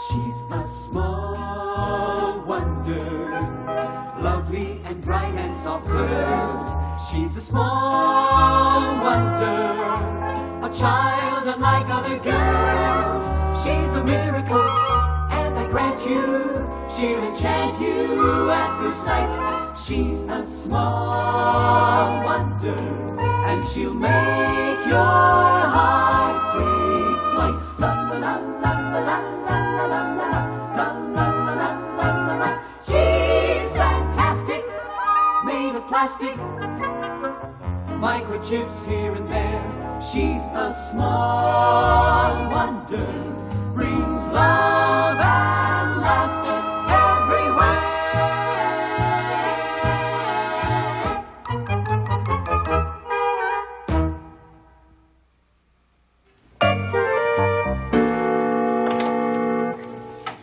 She's a small wonder, lovely and bright and soft curves. She's a small wonder, a child unlike other girls. She's a miracle, and I grant you, she'll enchant you at first sight. She's a small wonder, and she'll make your heart take flight. La la la la la la la la la la la la. She's fantastic, made of plastic, microchips here and there. She's a small wonder, brings love and laughter everywhere.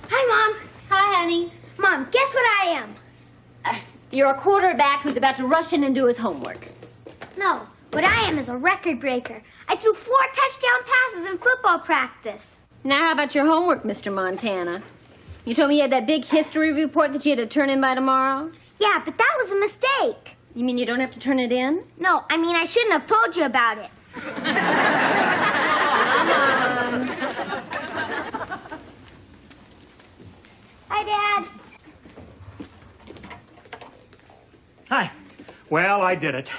Hi, Mom. Hi, honey. Mom, guess what I am? You're a quarterback who's about to rush in and do his homework. No, what I am is a record breaker. I threw 4 touchdown passes in football practice. Now, how about your homework, Mr. Montana? You told me you had that big history report that you had to turn in by tomorrow? Yeah, but that was a mistake. You mean you don't have to turn it in? No, I mean I shouldn't have told you about it. Hi, Dad. Hi. Well, I did it.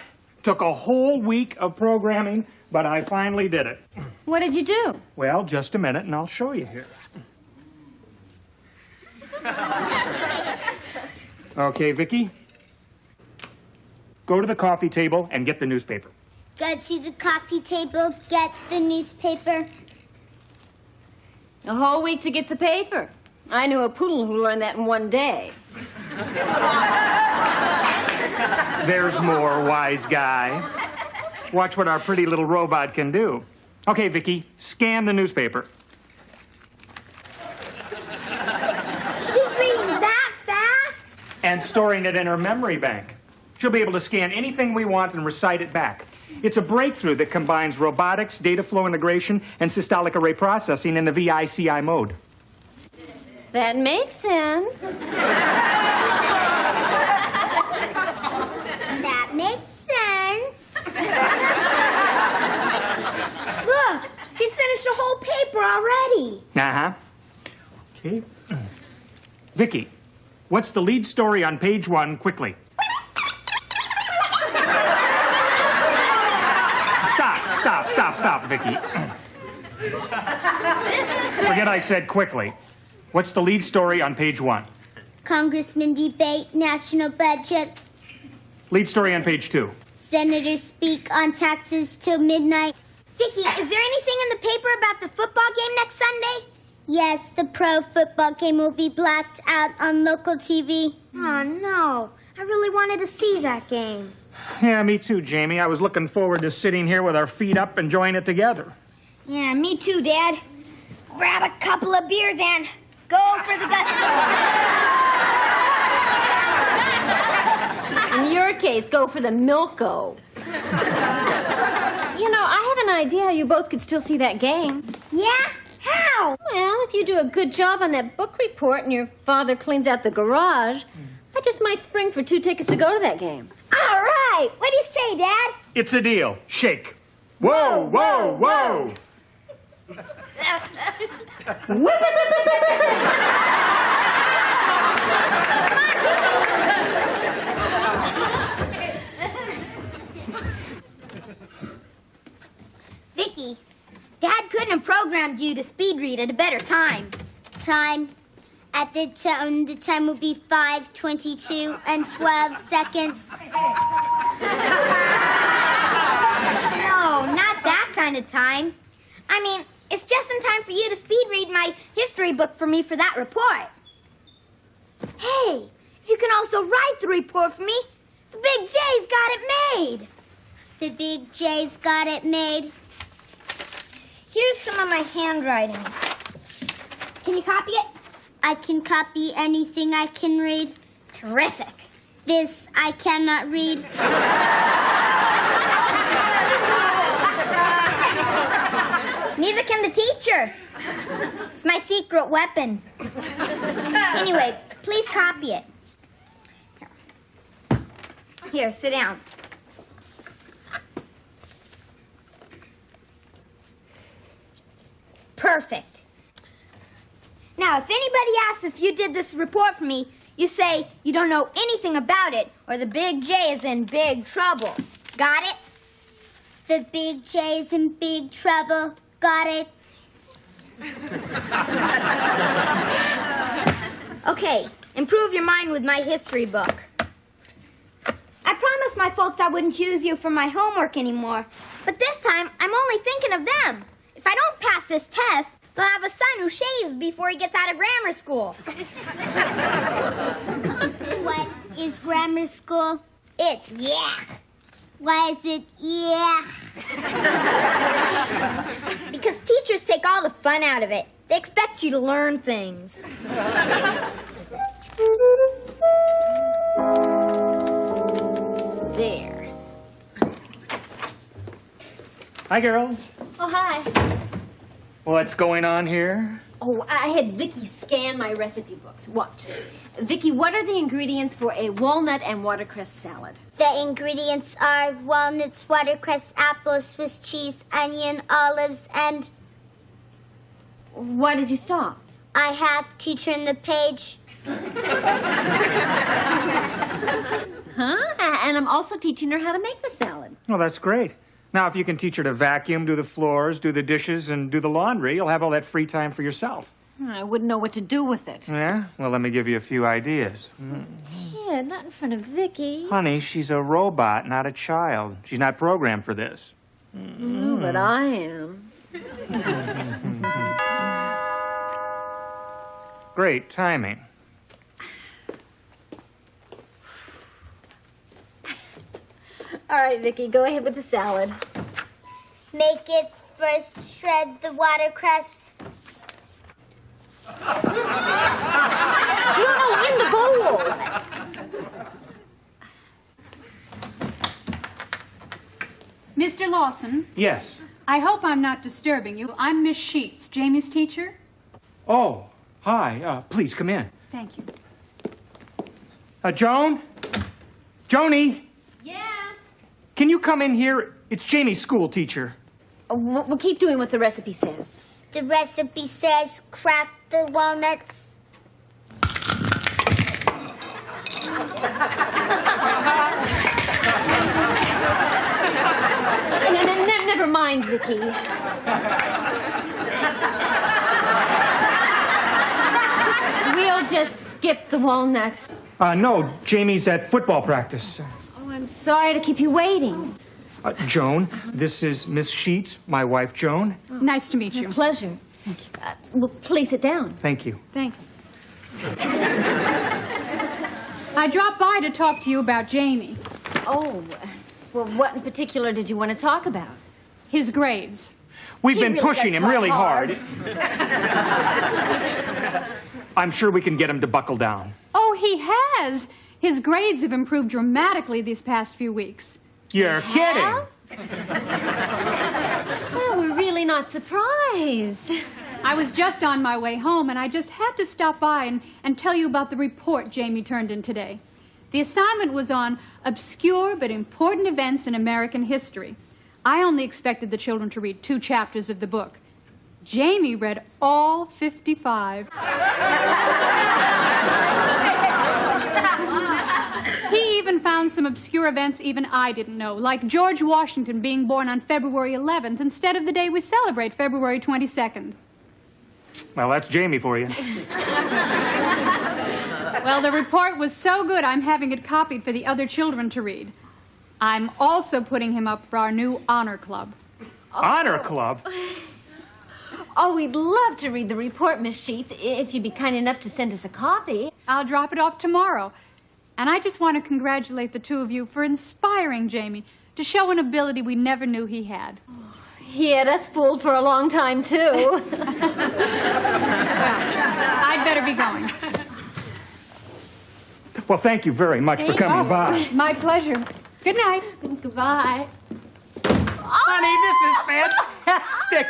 Took a whole week of programming, but I finally did it. What did you do? Well, just a minute, and I'll show you here. Okay, Vicki. Go to the coffee table and get the newspaper. Go to the coffee table, get the newspaper. A whole week to get the paper. I knew a poodle who learned that in one day. There's more, wise guy. Watch what our pretty little robot can do. Okay, Vicki, scan the newspaper. She's reading that fast? And storing it in her memory bank. She'll be able to scan anything we want and recite it back. It's a breakthrough that combines robotics, data flow integration, and systolic array processing in the VICI mode. That makes sense. That makes sense. Look, she's finished a whole paper already. Uh-huh. Okay. Vicki, what's the lead story on page 1, quickly? Stop, Vicki. Forget I said quickly. What's the lead story on page 1? Congressman debate national budget. Lead story on page 2. Senators speak on taxes till midnight. Vicki, is there anything in the paper about the football game next Sunday? Yes, the pro football game will be blacked out on local TV. Oh, no. I really wanted to see that game. Yeah, me too, Jamie. I was looking forward to sitting here with our feet up enjoying it together. Yeah, me too, Dad. Grab a couple of beers and go for the gusto. In your case, go for the Milko. You know, I have an idea how you both could still see that game. Yeah? How? Well, if you do a good job on that book report and your father cleans out the garage, I just might spring for 2 tickets to go to that game. All right. What do you say, Dad? It's a deal. Shake. Whoa, whoa, whoa. Vicki, Dad couldn't have programmed you to speed read at a better time. Time? At the time will be 5:22 and 12 seconds. No, not that kind of time. I mean, it's just in time for you to speed read my history book for me for that report. Hey, if you can also write the report for me, the Big J's got it made. The Big J's got it made. Here's some of my handwriting. Can you copy it? I can copy anything I can read. Terrific. This I cannot read. Here. It's my secret weapon. Anyway, please copy it. Here, sit down. Perfect. Now, if anybody asks if you did this report for me, you say you don't know anything about it, or the Big J is in big trouble. Got it? The Big J is in big trouble. Got it? Okay, improve your mind with my history book. I promised my folks I wouldn't use you for my homework anymore, but this time I'm only thinking of them. If I don't pass this test, they'll have a son who shaves before he gets out of grammar school. What is grammar school? It's yak. Why is it yeah? Because teachers take all the fun out of it. They expect you to learn things. There. Hi, girls. Oh, hi. What's going on here? Oh, I had Vicky scan my recipe books. Watch. Vicky, what are the ingredients for a walnut and watercress salad? The ingredients are walnuts, watercress, apples, Swiss cheese, onion, olives, and... Why did you stop? I have teacher in the page. Huh? And I'm also teaching her how to make the salad. Well, that's great. Now, if you can teach her to vacuum, do the floors, do the dishes, and do the laundry, you'll have all that free time for yourself. I wouldn't know what to do with it. Yeah? Well, let me give you a few ideas. Ted, not in front of Vicky. Honey, she's a robot, not a child. She's not programmed for this. Oh, but I am. Great timing. All right, Vicky, go ahead with the salad. Make it first, shred the watercress. No, in the bowl. Mr. Lawson, Yes. I hope I'm not disturbing you. I'm Miss Sheets, Jamie's teacher. Oh, hi. Please come in. Thank you. Joan? Joni? Yes. Can you come in here? It's Jamie's school teacher. We'll keep doing what the recipe says. The recipe says crack the walnuts. Never mind, Vicky. We'll just skip the walnuts. No, Jamie's at football practice. Oh, I'm sorry to keep you waiting. Joan, this is Miss Sheets, my wife, Joan. Nice to meet you. Pleasure. Thank you. Well, please sit down. Thank you. Thanks. I dropped by to talk to you about Jamie. Oh, well, what in particular did you want to talk about? His grades. We've He been really pushing does him try really hard. hard. I'm sure we can get him to buckle down. Oh, he has. His grades have improved dramatically these past few weeks. You're kidding. Well, we're really not surprised. I was just on my way home, and I just had to stop by and tell you about the report Jamie turned in today. The assignment was on obscure but important events in American history. I only expected the children to read 2 chapters of the book. Jamie read all 55. He even found some obscure events even I didn't know, like George Washington being born on February 11th instead of the day we celebrate, February 22nd. Well, that's Jamie for you. Well, the report was so good, I'm having it copied for the other children to read. I'm also putting him up for our new honor club. Honor Club? Oh, we'd love to read the report, Miss Sheets, if you'd be kind enough to send us a copy. I'll drop it off tomorrow. And I just want to congratulate the 2 of you for inspiring Jamie to show an ability we never knew he had. He had us fooled for a long time, too. I'd better be going. Well, thank you very much for coming by. My pleasure. Good night. Goodbye. Honey, this is fantastic.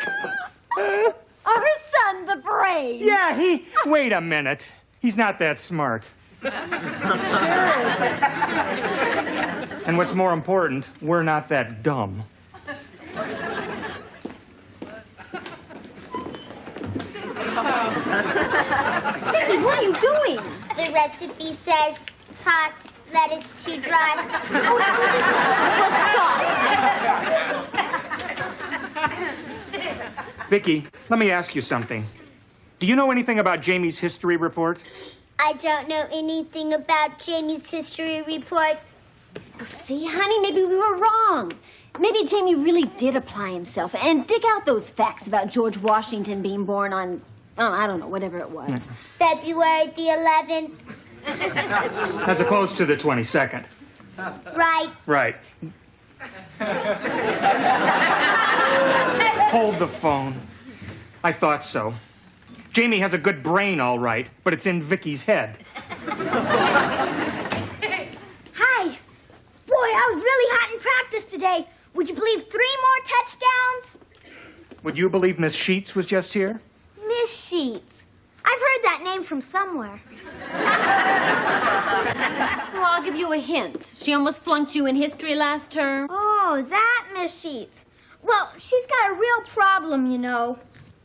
All Wait a minute. He's not that smart. And what's more important, we're not that dumb. Vicky, what are you doing? The recipe says toss lettuce to dry. Vicky, let me ask you something. Do you know anything about Jamie's history report? I don't know anything about Jamie's history report. See, honey, maybe we were wrong. Maybe Jamie really did apply himself and dig out those facts about George Washington being born on, oh, I don't know, whatever it was. February the 11th. As opposed to the 22nd. Right. Right. Hold the phone. I thought so. Jamie has a good brain, all right, but it's in Vicky's head. Hi. Boy, I was really hot in practice today. Would you believe 3 more touchdowns? Would you believe Miss Sheets was just here? Miss Sheets. I've heard that name from somewhere. Well, I'll give you a hint. She almost flunked you in history last term. Oh, that Miss Sheets. Well, she's got a real problem, you know.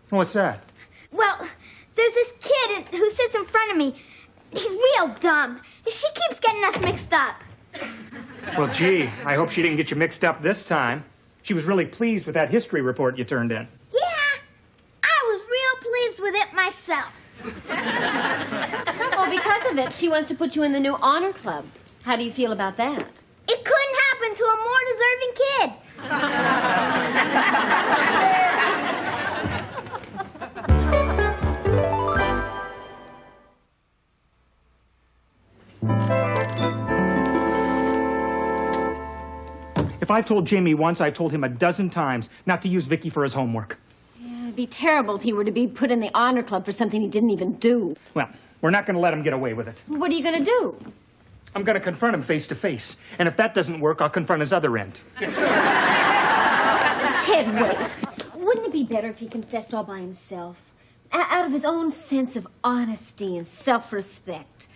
What's that? Well, there's this kid who sits in front of me. He's real dumb. She keeps getting us mixed up. Well, gee, I hope she didn't get you mixed up this time. She was really pleased with that history report you turned in. Yeah, I was real pleased with it myself. Well, because of it, she wants to put you in the new honor club. How do you feel about that? It couldn't happen to a more deserving kid. If I've told Jamie once, I've told him a dozen times not to use Vicky for his homework. Yeah, it'd be terrible if he were to be put in the honor club for something he didn't even do. Well, we're not going to let him get away with it. What are you going to do? I'm going to confront him face to face. And if that doesn't work, I'll confront his other end. Ted, wait. Wouldn't it be better if he confessed all by himself? Out of his own sense of honesty and self-respect.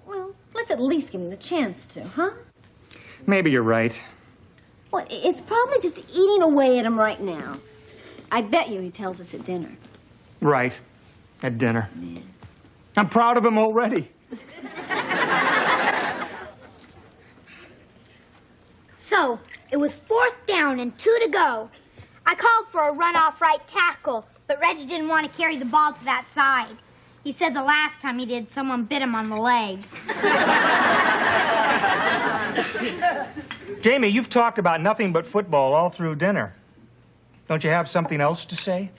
Well, let's at least give him the chance to, huh? Maybe you're right. Well, it's probably just eating away at him right now. I bet you he tells us at dinner. Right. At dinner. Yeah. I'm proud of him already. So, it was 4th down and 2 to go. I called for a runoff right tackle, but Reggie didn't want to carry the ball to that side. He said the last time he did, someone bit him on the leg. Jamie, you've talked about nothing but football all through dinner. Don't you have something else to say?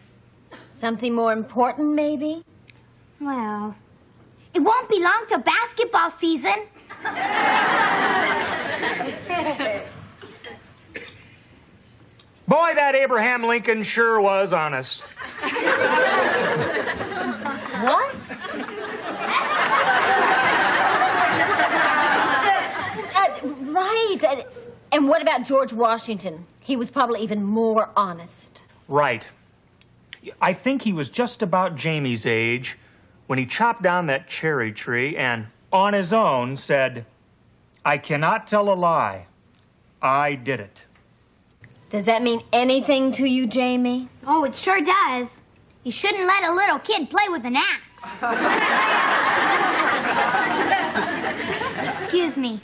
Something more important, maybe? Well, it won't be long till basketball season. Boy, that Abraham Lincoln sure was honest. What? Right. And what about George Washington? He was probably even more honest. Right. I think he was just about Jamie's age when he chopped down that cherry tree and, on his own, said, "I cannot tell a lie. I did it." Does that mean anything to you, Jamie? Oh, it sure does. You shouldn't let a little kid play with an axe. Excuse me.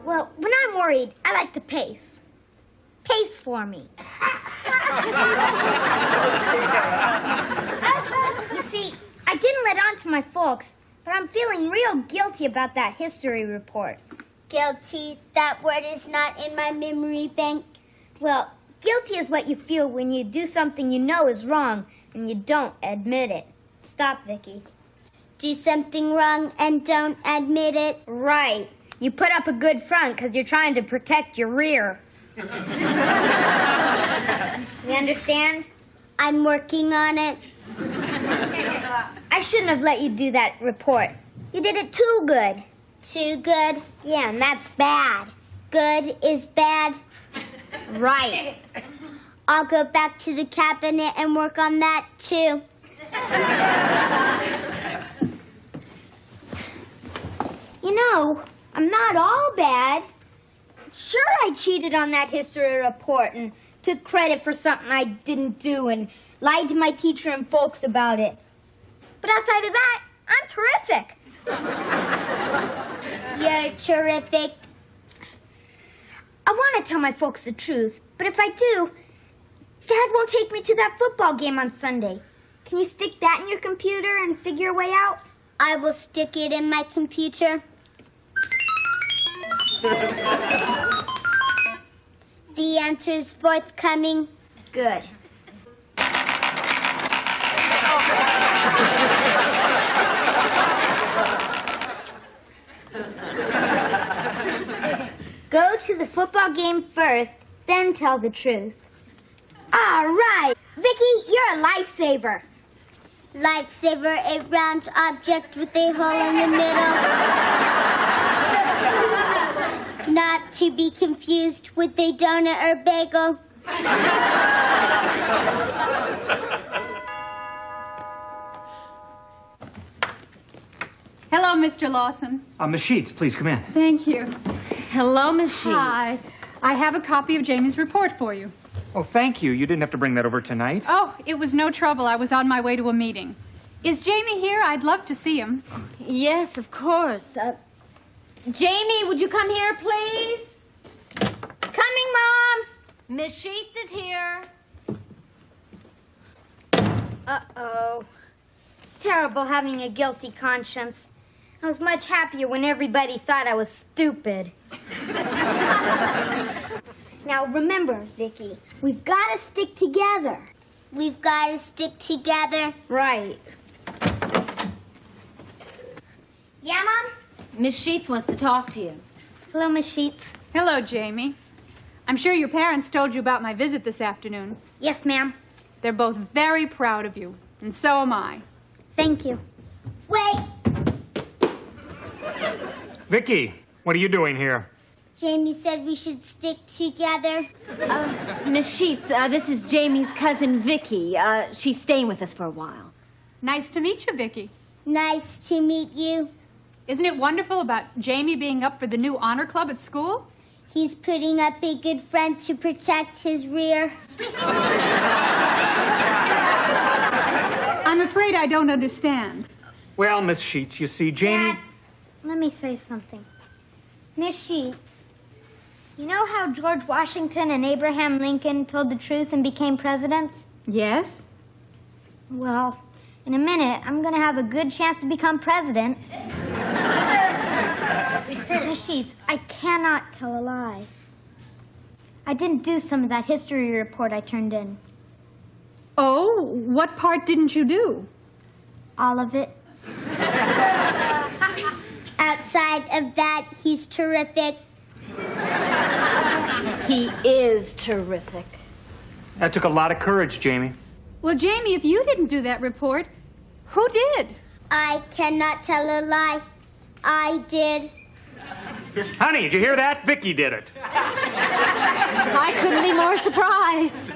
Well, when I'm worried, I like to pace. Pace for me. You see, I didn't let on to my folks, but I'm feeling real guilty about that history report. Guilty. That word is not in my memory bank. Well, guilty is what you feel when you do something you know is wrong and you don't admit it. Stop, Vicky. Do something wrong and don't admit it. Right. You put up a good front because you're trying to protect your rear. You understand? I'm working on it. I shouldn't have let you do that report. You did it too good. Too good? Yeah, and that's bad. Good is bad. Right. I'll go back to the cabinet and work on that, too. You know, I'm not all bad. Sure, I cheated on that history report and took credit for something I didn't do and lied to my teacher and folks about it. But outside of that, I'm terrific. You're terrific. I want to tell my folks the truth, but if I do, Dad won't take me to that football game on Sunday. Can you stick that in your computer and figure a way out? I will stick it in my computer. The answer's forthcoming. Good. Go to the football game first, then tell the truth. All right. Vicky, you're a lifesaver. Lifesaver, a round object with a hole in the middle. Not to be confused with a donut or bagel. Hello, Mr. Lawson. Miss Sheets, please come in. Thank you. Hello, Miss Sheets. Hi. I have a copy of Jamie's report for you. Oh, thank you. You didn't have to bring that over tonight. Oh, it was no trouble. I was on my way to a meeting. Is Jamie here? I'd love to see him. Yes, of course. Jamie, would you come here, please? Coming, Mom. Miss Sheets is here. Uh-oh. It's terrible having a guilty conscience. I was much happier when everybody thought I was stupid. Now remember, Vicky, we've got to stick together. We've got to stick together. Right. Yeah, Mom? Miss Sheets wants to talk to you. Hello, Miss Sheets. Hello, Jamie. I'm sure your parents told you about my visit this afternoon. Yes, ma'am. They're both very proud of you, and so am I. Thank you. Wait, Vicky, what are you doing here? Jamie said we should stick together. Miss Sheets, this is Jamie's cousin, Vicky. She's staying with us for a while. Nice to meet you, Vicky. Nice to meet you. Isn't it wonderful about Jamie being up for the new honor club at school? He's putting up a good front to protect his rear. I'm afraid I don't understand. Well, Miss Sheets, you see, Jamie... Dad, let me say something. Miss Sheets, you know how George Washington and Abraham Lincoln told the truth and became presidents? Yes? Well, in a minute, I'm going to have a good chance to become president. Miss Sheets, I cannot tell a lie. I didn't do some of that history report I turned in. Oh, what part didn't you do? All of it. Outside of that, he's terrific. He is terrific. That took a lot of courage, Jamie. Well, Jamie, if you didn't do that report, who did? I cannot tell a lie. I did. Honey, did you hear that? Vicky did it. I couldn't be more surprised.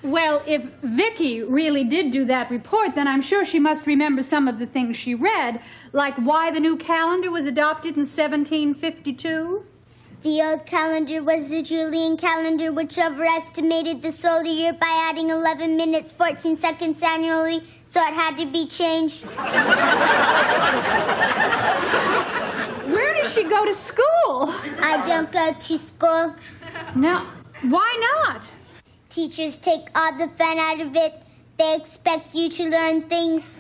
Well, if Vicky really did do that report, then I'm sure she must remember some of the things she read, like why the new calendar was adopted in 1752. The old calendar was the Julian calendar, which overestimated the solar year by adding 11 minutes, 14 seconds annually, so it had to be changed. Where does she go to school? I don't go to school. No. Why not? Teachers take all the fun out of it. They expect you to learn things.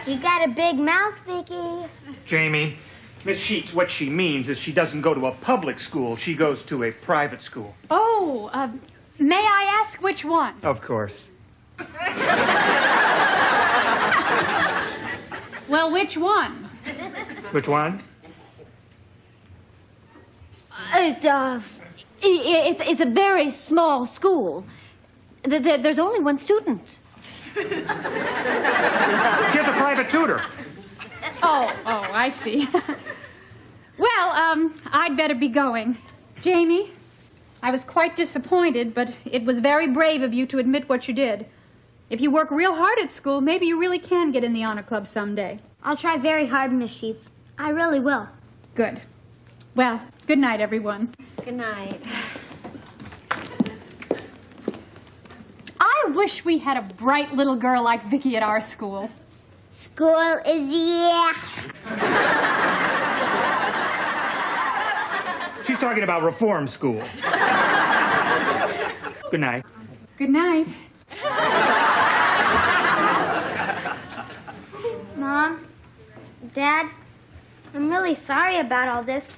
You got a big mouth, Vicky. Jamie, Miss Sheets, what she means is she doesn't go to a public school. She goes to a private school. Oh, may I ask which one? Of course. Well, which one? Which one? It's a very small school. There's only one student. She has a private tutor. Oh, I see. Well, I'd better be going. Jamie? I was quite disappointed, but it was very brave of you to admit what you did. If you work real hard at school, maybe you really can get in the honor club someday. I'll try very hard, Miss Sheets. I really will. Good. Well, good night, everyone. Good night. I wish we had a bright little girl like Vicky at our school. School is yeah. She's talking about reform school. Good night. Good night. Mom, Dad, I'm really sorry about all this,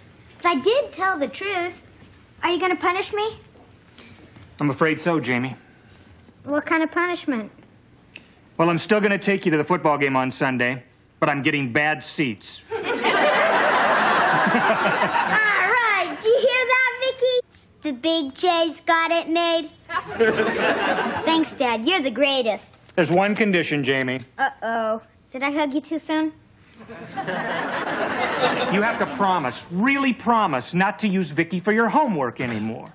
but I did tell the truth. Are you going to punish me? I'm afraid so, Jamie. What kind of punishment? Well, I'm still going to take you to the football game on Sunday, but I'm getting bad seats. All right, do you hear that, Vicky? The big J's got it made. Thanks, Dad. You're the greatest. There's one condition, Jamie. Uh-oh. Did I hug you too soon? You have to promise, really promise, not to use Vicky for your homework anymore.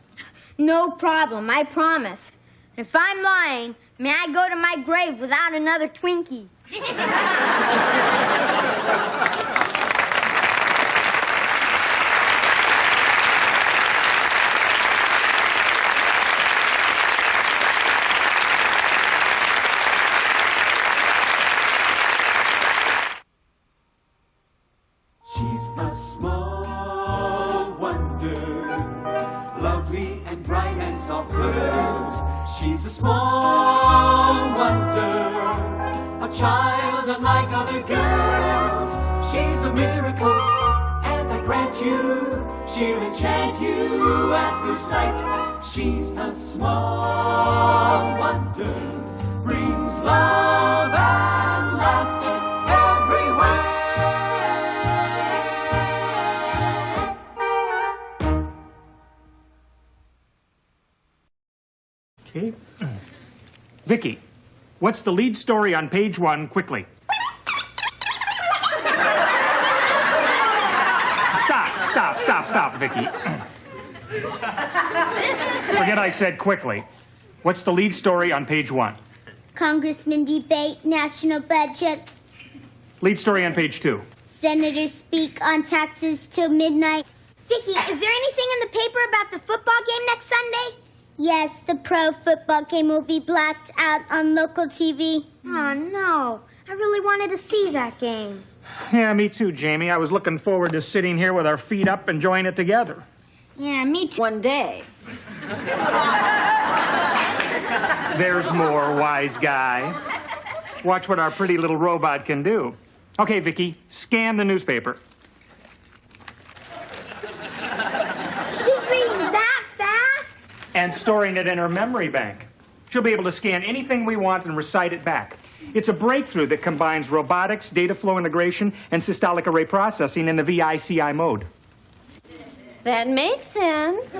No problem, I promise. If I'm lying, may I go to my grave without another Twinkie? She's a small wonder, lovely and bright and soft curves. She's a small wonder, a child unlike other girls. She's a miracle, and I grant you, she'll enchant you at first sight. She's a small wonder, brings love and laughter everywhere. Okay. Vicky, what's the lead story on page 1, quickly? Stop, Vicky. Forget I said quickly. What's the lead story on page 1? Congressman debate national budget. Lead story on page 2. Senators speak on taxes till midnight. Vicky, is there anything in the paper about the football game next Sunday? Yes, the pro football game will be blacked out on local TV. Oh, no. I really wanted to see that game. Yeah, me too, Jamie. I was looking forward to sitting here with our feet up enjoying it together. Yeah, me too. One day. There's more, wise guy. Watch what our pretty little robot can do. Okay, Vicky, scan the newspaper. She's reading that fast? And storing it in her memory bank. She'll be able to scan anything we want and recite it back. It's a breakthrough that combines robotics, data flow integration, and systolic array processing in the VICI mode. That makes sense.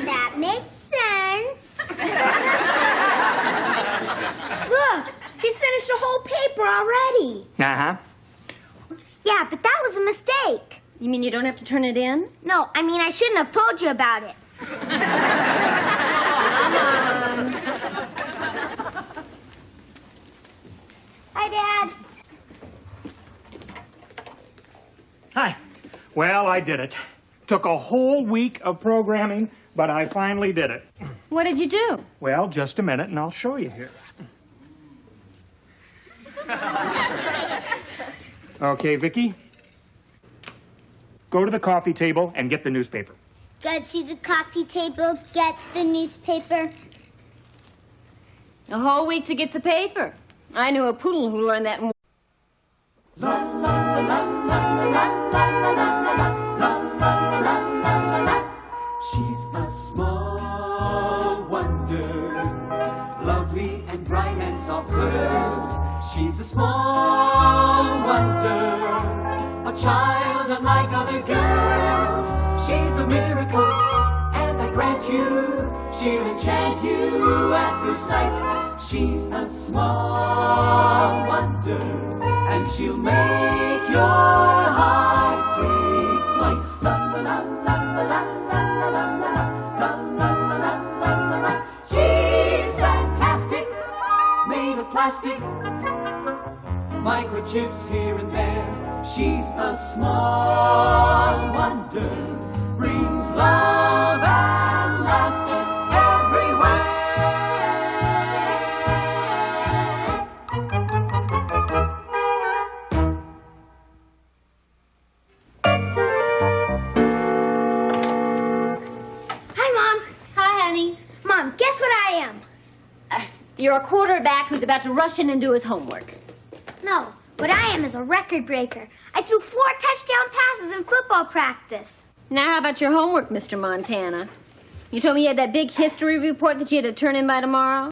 That makes sense. Look, she's finished a whole paper already. Uh-huh. Yeah, but that was a mistake. You mean you don't have to turn it in? No, I mean I shouldn't have told you about it. Hi, Dad. Hi. Well, I did it. Took a whole week of programming, but I finally did it. What did you do? Well, just a minute, and I'll show you here. Okay, Vicky. Go to the coffee table and get the newspaper. Go to the coffee table, get the newspaper. A whole week to get the paper. I knew a poodle who learned that in... She's a small wonder, lovely and bright and soft curves. She's a small wonder, a child unlike other girls. She's a miracle, and I grant you, she'll enchant you at first sight. She's a small wonder, and she'll make your heart take flight. plastic, microchips here and there. She's a small wonder, brings love and laughter everywhere. Hi, Mom. Hi, honey. Mom, guess what I am? You're a quarterback who's about to rush in and do his homework. No, what I am is a record breaker. I threw 4 touchdown passes in football practice. Now, how about your homework, Mr. Montana? You told me you had that big history report that you had to turn in by tomorrow?